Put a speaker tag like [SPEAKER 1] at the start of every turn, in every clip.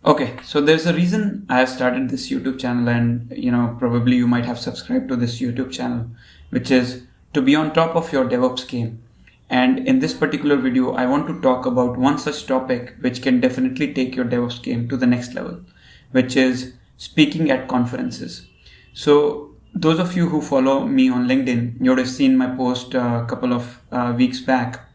[SPEAKER 1] Okay, so there's a reason I have started this YouTube channel, and probably you might have subscribed to this YouTube channel, which is to be on top of your DevOps game. And in this particular video, I want to talk about one such topic which can definitely take your DevOps game to the next level, which is speaking at conferences. So those of you who follow me on LinkedIn, you would have seen my post a couple of weeks back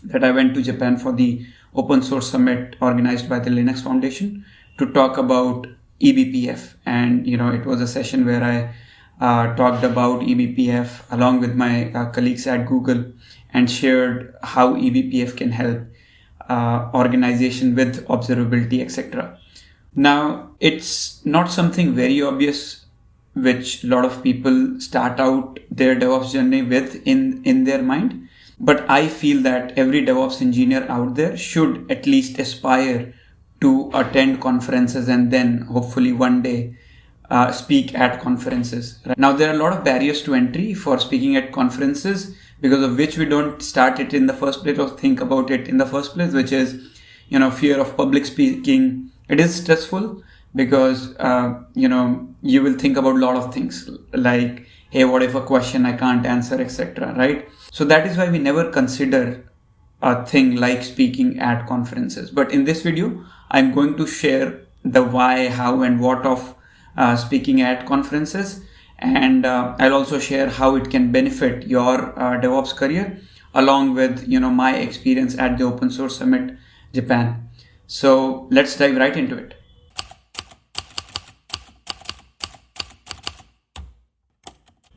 [SPEAKER 1] that I went to Japan for the open source summit organized by the Linux Foundation to talk about eBPF. And, it was a session where I talked about eBPF along with my colleagues at Google and shared how eBPF can help organization with observability, etc. Now, it's not something very obvious which a lot of people start out their DevOps journey with in their mind. But I feel that every DevOps engineer out there should at least aspire to attend conferences and then hopefully one day speak at conferences. Now, there are a lot of barriers to entry for speaking at conferences because of which we don't start it in the first place or think about it in the first place, which is, fear of public speaking. It is stressful because, you will think about a lot of things like, hey, what if a question I can't answer, etc. Right? So that is why we never consider a thing like speaking at conferences. But in this video, I'm going to share the why, how, and what of speaking at conferences. And I'll also share how it can benefit your DevOps career along with, my experience at the Open Source Summit Japan. So let's dive right into it.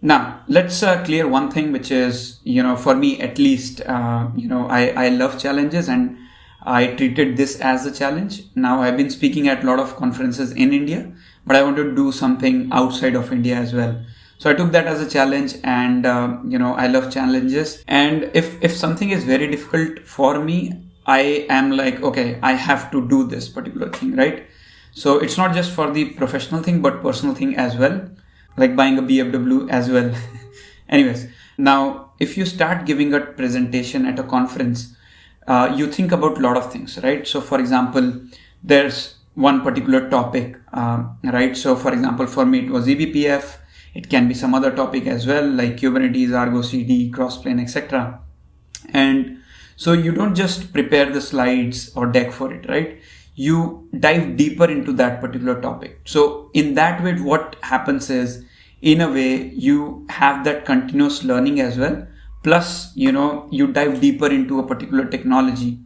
[SPEAKER 1] Now, let's clear one thing, which is, for me at least, I love challenges and I treated this as a challenge. Now, I've been speaking at a lot of conferences in India, but I want to do something outside of India as well. So I took that as a challenge and, I love challenges. And if something is very difficult for me, I am like, okay, I have to do this particular thing, right? So it's not just for the professional thing, but personal thing as well. Like buying a BMW as well. Anyways, now if you start giving a presentation at a conference, you think about a lot of things, right? So for example, there's one particular topic, right? So for example, for me, it was eBPF. It can be some other topic as well, like Kubernetes, Argo CD, Crossplane, etc. And so you don't just prepare the slides or deck for it, right? You dive deeper into that particular topic. So in that way, what happens is, in a way, you have that continuous learning as well. Plus, you dive deeper into a particular technology.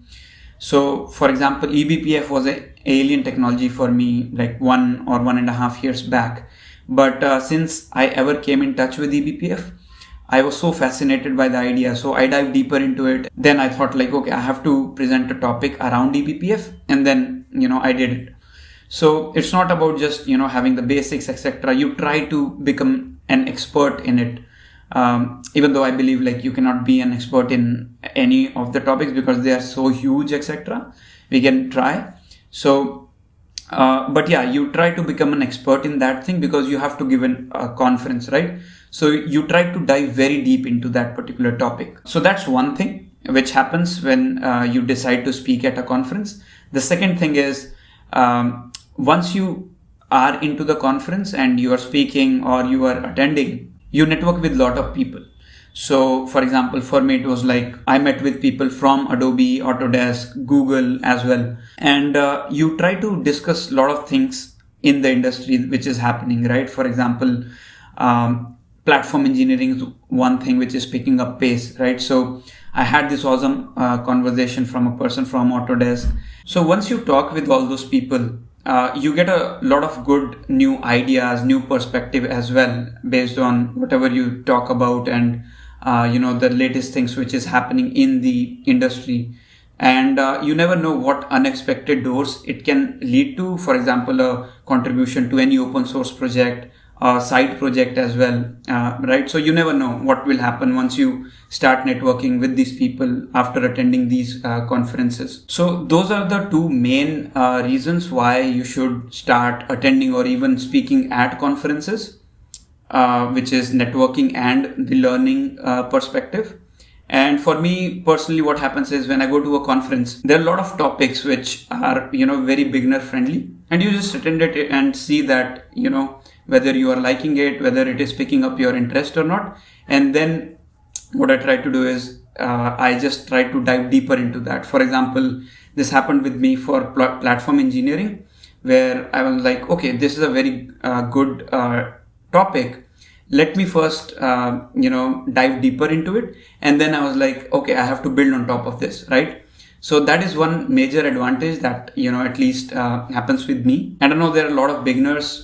[SPEAKER 1] So for example, eBPF was an alien technology for me like 1 or 1.5 years back. But since I ever came in touch with eBPF, I was so fascinated by the idea. So I dived deeper into it. Then I thought like, okay, I have to present a topic around eBPF. And then, I did it. So it's not about just, having the basics, etc. You try to become an expert in it. Even though I believe like you cannot be an expert in any of the topics because they are so huge, etc. We can try. So, but yeah, you try to become an expert in that thing because you have to give a conference, right? So you try to dive very deep into that particular topic. So that's one thing which happens when you decide to speak at a conference. The second thing is, once you are into the conference and you are speaking or you are attending, you network with a lot of people. So for example, for me, it was like I met with people from Adobe, Autodesk, Google as well. And you try to discuss a lot of things in the industry which is happening, right? For example, platform engineering is one thing which is picking up pace, right? So I had this awesome conversation from a person from Autodesk. So once you talk with all those people, you get a lot of good new ideas, new perspective as well, based on whatever you talk about and, the latest things which is happening in the industry. And you never know what unexpected doors it can lead to. For example, a contribution to any open source project, a side project as well, right? So you never know what will happen once you start networking with these people after attending these conferences. So those are the two main reasons why you should start attending or even speaking at conferences, which is networking and the learning perspective. And for me personally, what happens is when I go to a conference, there are a lot of topics which are, very beginner friendly, and you just attend it and see that, whether you are liking it, whether it is picking up your interest or not. And then what I try to do is I just try to dive deeper into that. For example, this happened with me for platform engineering, where I was like, okay, this is a very good topic. Let me first, dive deeper into it. And then I was like, okay, I have to build on top of this, right? So that is one major advantage that, at least happens with me. And I know there are a lot of beginners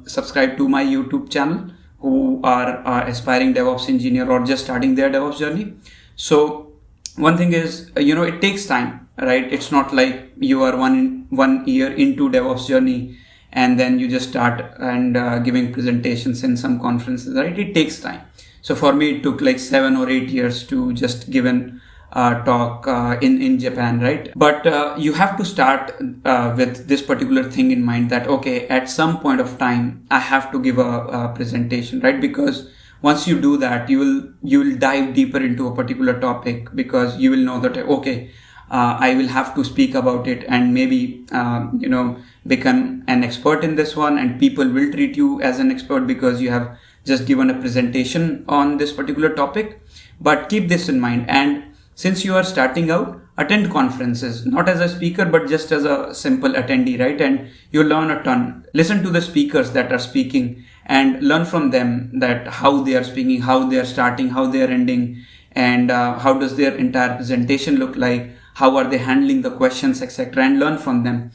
[SPEAKER 1] subscribe to my YouTube channel who are aspiring DevOps engineer or just starting their DevOps journey. So one thing is, it takes time, right? It's not like you are one year into DevOps journey and then you just start and giving presentations in some conferences, right? It takes time. So for me, it took like 7 or 8 years to just give an talk in Japan, right? But you have to start with this particular thing in mind that, okay, at some point of time, I have to give a presentation, right? Because once you do that, you will dive deeper into a particular topic, because you will know that, okay, I will have to speak about it and maybe, become an expert in this one, and people will treat you as an expert because you have just given a presentation on this particular topic. But keep this in mind. And since you are starting out, attend conferences, not as a speaker, but just as a simple attendee, right? And you'll learn a ton. Listen to the speakers that are speaking and learn from them that how they are speaking, how they are starting, how they are ending, and how does their entire presentation look like, how are they handling the questions, etc., and learn from them.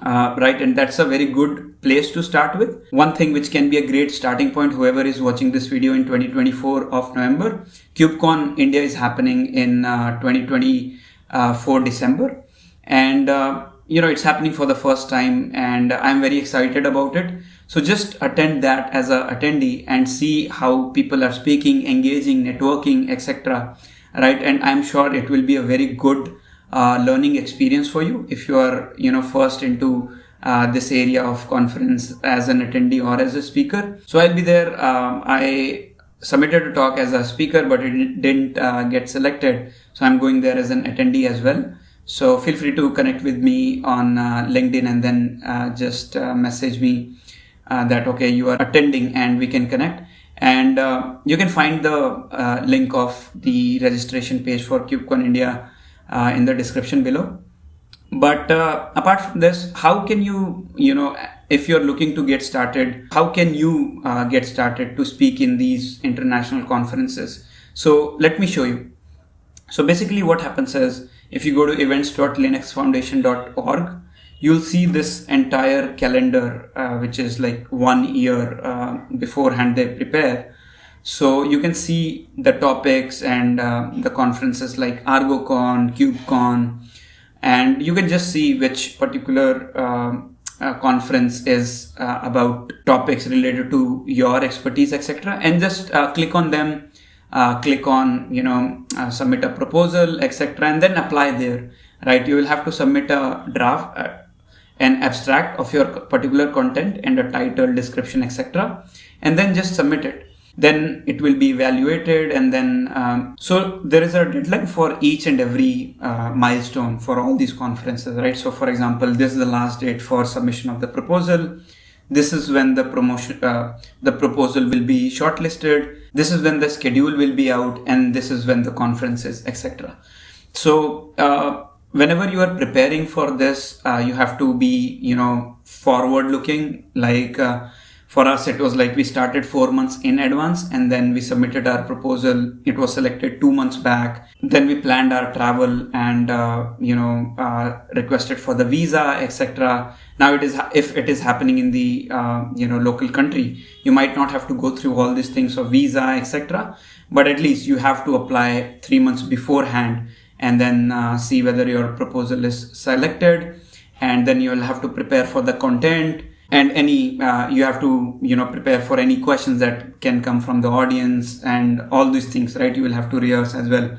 [SPEAKER 1] Right, and that's a very good place to start with. One thing which can be a great starting point, whoever is watching this video in 2024 of November, KubeCon India is happening in 2024 December, and it's happening for the first time, and I'm very excited about it. So just attend that as a attendee and see how people are speaking, engaging, networking, etc. Right, and I'm sure it will be a very good learning experience for you if you are first into this area of conference as an attendee or as a speaker. So I'll be there. I submitted a talk as a speaker, but it didn't get selected, so I'm going there as an attendee as well. So feel free to connect with me on LinkedIn and then just message me that okay, you are attending and we can connect. And you can find the link of the registration page for KubeCon India in the description below. But apart from this, how can you, if you're looking to get started, how can you get started to speak in these international conferences? So let me show you. So basically what happens is, if you go to events.linuxfoundation.org, you'll see this entire calendar, which is like 1 year beforehand they prepare. So you can see the topics and the conferences like ArgoCon, KubeCon, and you can just see which particular conference is about topics related to your expertise, etc. And just click on them, click on, submit a proposal, etc. and then apply there, right? You will have to submit a draft, an abstract of your particular content and a title, description, etc. and then just submit it. Then it will be evaluated, and then so there is a deadline for each and every milestone for all these conferences, right? So for example, this is the last date for submission of the proposal. This is when the proposal will be shortlisted. This is when the schedule will be out, and this is when the conference is, etc. So whenever you are preparing for this, you have to be, forward looking. Like for us, it was like we started 4 months in advance, and then we submitted our proposal. It was selected 2 months back. Then we planned our travel and, requested for the visa, etc. Now if it is happening in the, local country, you might not have to go through all these things of visa, etc. But at least you have to apply 3 months beforehand, and then see whether your proposal is selected. And then you'll have to prepare for the content. And you have to, prepare for any questions that can come from the audience and all these things, right? You will have to rehearse as well,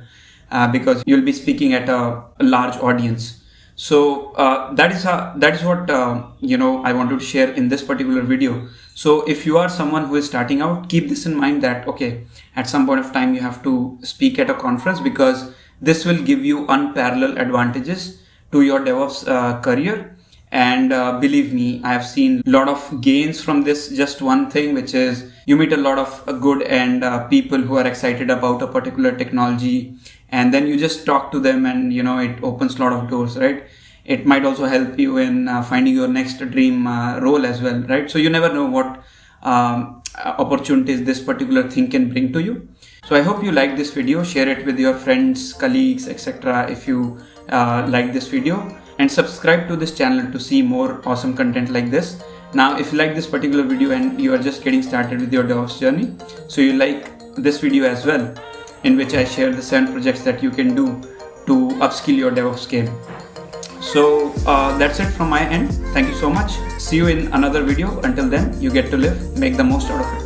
[SPEAKER 1] because you'll be speaking at a large audience. So that is what I wanted to share in this particular video. So if you are someone who is starting out, keep this in mind that okay, at some point of time you have to speak at a conference, because this will give you unparalleled advantages to your DevOps career. And believe me, I have seen a lot of gains from this. Just one thing, which is you meet a lot of good and people who are excited about a particular technology, and then you just talk to them, and it opens a lot of doors, right? It might also help you in finding your next dream role as well, right? So you never know what opportunities this particular thing can bring to you. So I hope you like this video. Share it with your friends, colleagues, etc. if you like this video, and subscribe to this channel to see more awesome content like this. Now, if you like this particular video and you are just getting started with your DevOps journey, so you like this video as well, in which I share the 7 projects that you can do to upskill your DevOps game. So that's it from my end. Thank you so much. See you in another video. Until then, you get to live, make the most out of it.